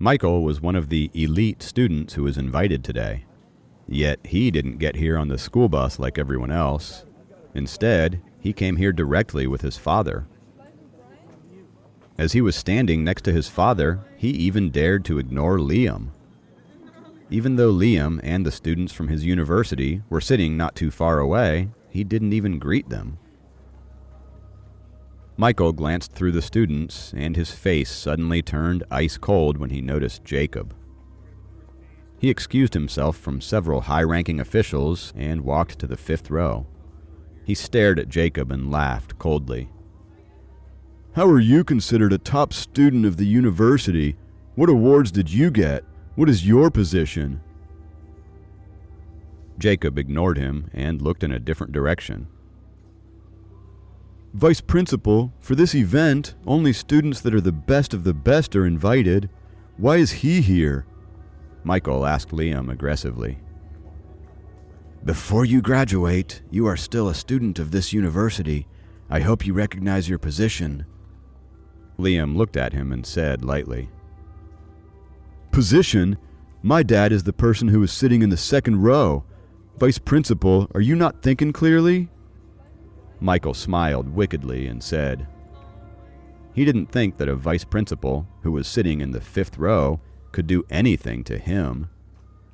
Michael was one of the elite students who was invited today. Yet he didn't get here on the school bus like everyone else. Instead, he came here directly with his father. As he was standing next to his father, he even dared to ignore Liam. Even though Liam and the students from his university were sitting not too far away, he didn't even greet them. Michael glanced through the students, and his face suddenly turned ice cold when he noticed Jacob. He excused himself from several high-ranking officials and walked to the fifth row. He stared at Jacob and laughed coldly. "How are you considered a top student of the university? What awards did you get? What is your position?" Jacob ignored him and looked in a different direction. "Vice Principal, for this event, only students that are the best of the best are invited. Why is he here?" Michael asked Liam aggressively. "Before you graduate, you are still a student of this university. I hope you recognize your position." Liam looked at him and said lightly, "Position? My dad is the person who is sitting in the second row. Vice Principal, are you not thinking clearly?" Michael smiled wickedly and said, he didn't think that a vice principal who was sitting in the fifth row could do anything to him.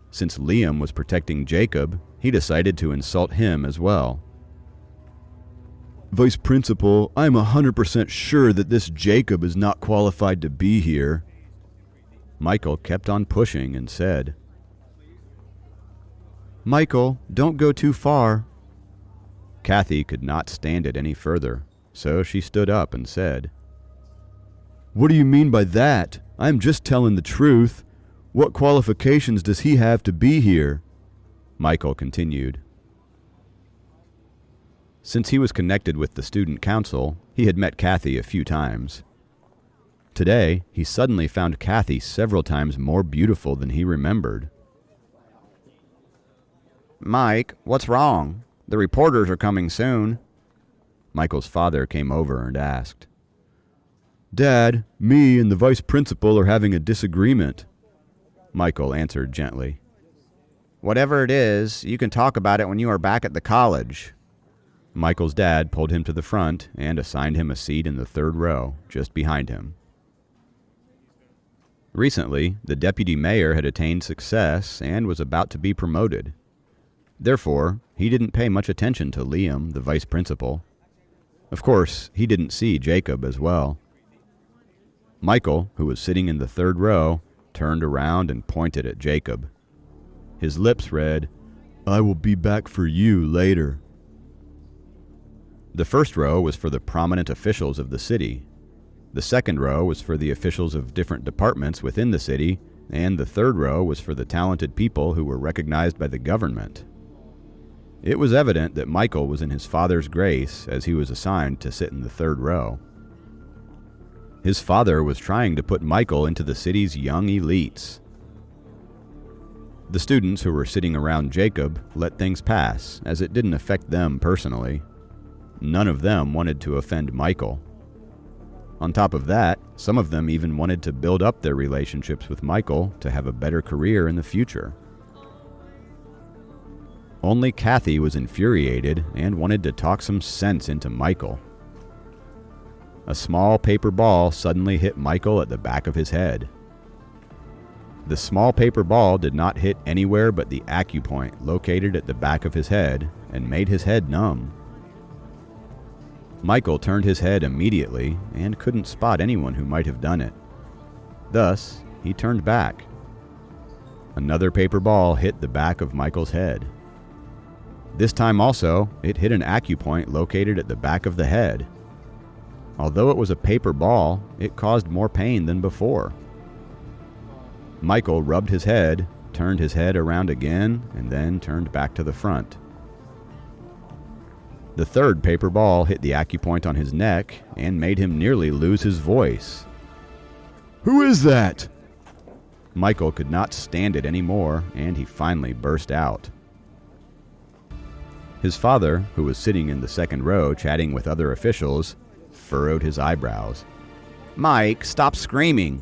Since Liam was protecting Jacob, he decided to insult him as well. "Vice Principal, I am 100% sure that this Jacob is not qualified to be here." Michael kept on pushing and said, "Michael, don't go too far." Kathy could not stand it any further, so she stood up and said, "What do you mean by that? I am just telling the truth. What qualifications does he have to be here?" Michael continued. Since he was connected with the student council, he had met Kathy a few times. Today, he suddenly found Kathy several times more beautiful than he remembered. "Mike, what's wrong? The reporters are coming soon." Michael's father came over and asked. "Dad, me and the vice principal are having a disagreement." Michael answered gently. "Whatever it is, you can talk about it when you are back at the college." Michael's dad pulled him to the front and assigned him a seat in the third row, just behind him. Recently, the deputy mayor had attained success and was about to be promoted. Therefore, he didn't pay much attention to Liam, the vice principal. Of course, he didn't see Jacob as well. Michael, who was sitting in the third row, turned around and pointed at Jacob. His lips read, "I will be back for you later." The first row was for the prominent officials of the city. The second row was for the officials of different departments within the city, and the third row was for the talented people who were recognized by the government. It was evident that Michael was in his father's grace as he was assigned to sit in the third row. His father was trying to put Michael into the city's young elites. The students who were sitting around Jacob let things pass, as it didn't affect them personally. None of them wanted to offend Michael. On top of that, some of them even wanted to build up their relationships with Michael to have a better career in the future. Only Kathy was infuriated and wanted to talk some sense into Michael. A small paper ball suddenly hit Michael at the back of his head. The small paper ball did not hit anywhere but the acupoint located at the back of his head and made his head numb. Michael turned his head immediately and couldn't spot anyone who might have done it. Thus, he turned back. Another paper ball hit the back of Michael's head. This time also, it hit an acupoint located at the back of the head. Although it was a paper ball, it caused more pain than before. Michael rubbed his head, turned his head around again, and then turned back to the front. The third paper ball hit the acupoint on his neck and made him nearly lose his voice. "Who is that?" Michael could not stand it anymore, and he finally burst out. His father, who was sitting in the second row chatting with other officials, furrowed his eyebrows. "Mike, stop screaming."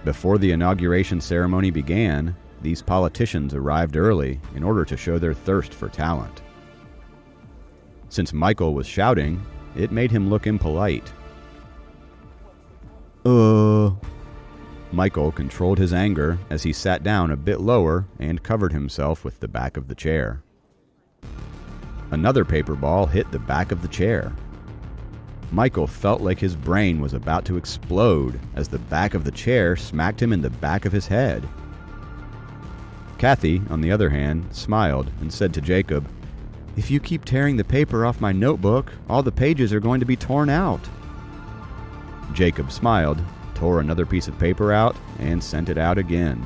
Before the inauguration ceremony began, these politicians arrived early in order to show their thirst for talent. Since Michael was shouting, it made him look impolite. Michael controlled his anger as he sat down a bit lower and covered himself with the back of the chair. Another paper ball hit the back of the chair. Michael felt like his brain was about to explode as the back of the chair smacked him in the back of his head. Kathy, on the other hand, smiled and said to Jacob, "If you keep tearing the paper off my notebook, all the pages are going to be torn out." Jacob smiled, tore another piece of paper out, and sent it out again.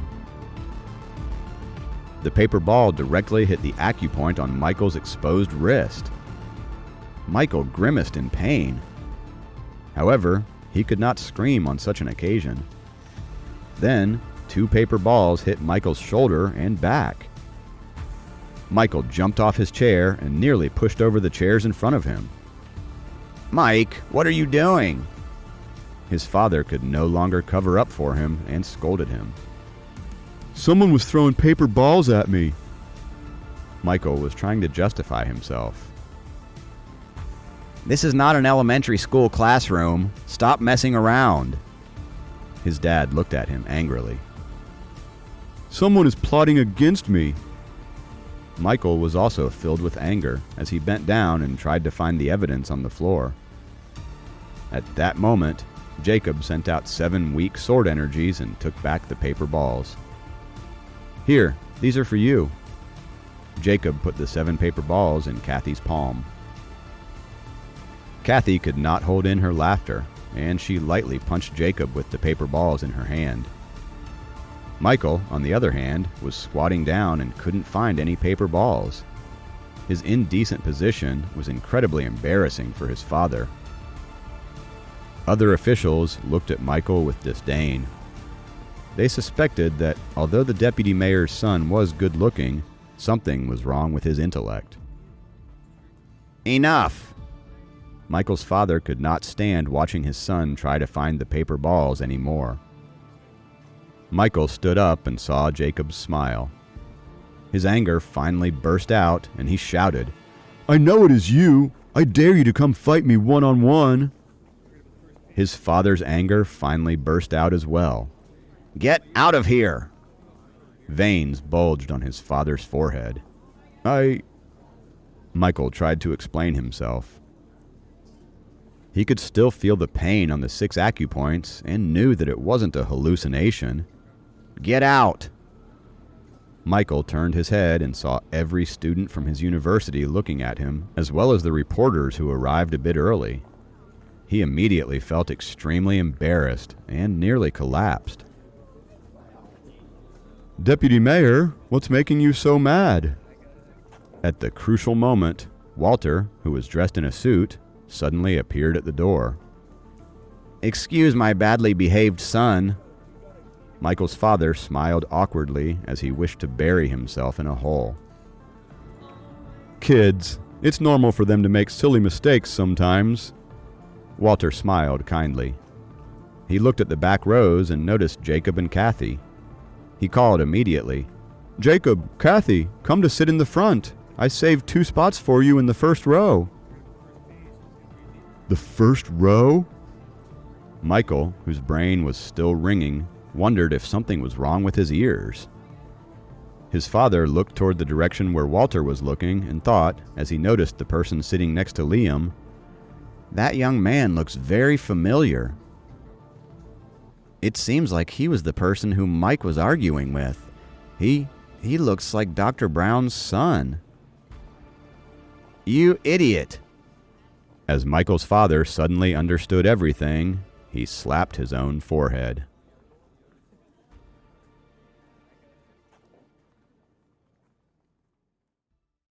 The paper ball directly hit the acupoint on Michael's exposed wrist. Michael grimaced in pain. However, he could not scream on such an occasion. Then, 2 paper balls hit Michael's shoulder and back. Michael jumped off his chair and nearly pushed over the chairs in front of him. Mike, what are you doing? His father could no longer cover up for him and scolded him. Someone was throwing paper balls at me. Michael was trying to justify himself. This is not an elementary school classroom. Stop messing around. His dad looked at him angrily. Someone is plotting against me. Michael was also filled with anger as he bent down and tried to find the evidence on the floor. At that moment, Jacob sent out 7 weak sword energies and took back the paper balls. "Here, these are for you." Jacob put the 7 paper balls in Kathy's palm. Kathy could not hold in her laughter, and she lightly punched Jacob with the paper balls in her hand. Michael, on the other hand, was squatting down and couldn't find any paper balls. His indecent position was incredibly embarrassing for his father. Other officials looked at Michael with disdain. They suspected that, although the deputy mayor's son was good-looking, something was wrong with his intellect. Enough! Michael's father could not stand watching his son try to find the paper balls anymore. Michael stood up and saw Jacob's smile. His anger finally burst out, and he shouted, "I know it is you! I dare you to come fight me one-on-one!" His father's anger finally burst out as well. Get out of here! Veins bulged on his father's forehead. Michael tried to explain himself. He could still feel the pain on the 6 acupoints and knew that it wasn't a hallucination. Get out! Michael turned his head and saw every student from his university looking at him, as well as the reporters who arrived a bit early. He immediately felt extremely embarrassed and nearly collapsed. "Deputy Mayor, what's making you so mad?" At the crucial moment, Walter, who was dressed in a suit, suddenly appeared at the door. Excuse my badly behaved son. Michael's father smiled awkwardly as he wished to bury himself in a hole. "Kids, it's normal for them to make silly mistakes sometimes." Walter smiled kindly. He looked at the back rows and noticed Jacob and Kathy. He called immediately, "Jacob, Kathy, come to sit in the front. I saved 2 spots for you in the first row." "The first row?" Michael, whose brain was still ringing, wondered if something was wrong with his ears. His father looked toward the direction where Walter was looking and thought, as he noticed the person sitting next to Liam, That young man looks very familiar. It seems like he was the person whom Mike was arguing with. He looks like Dr. Brown's son. You idiot! As Michael's father suddenly understood everything, he slapped his own forehead.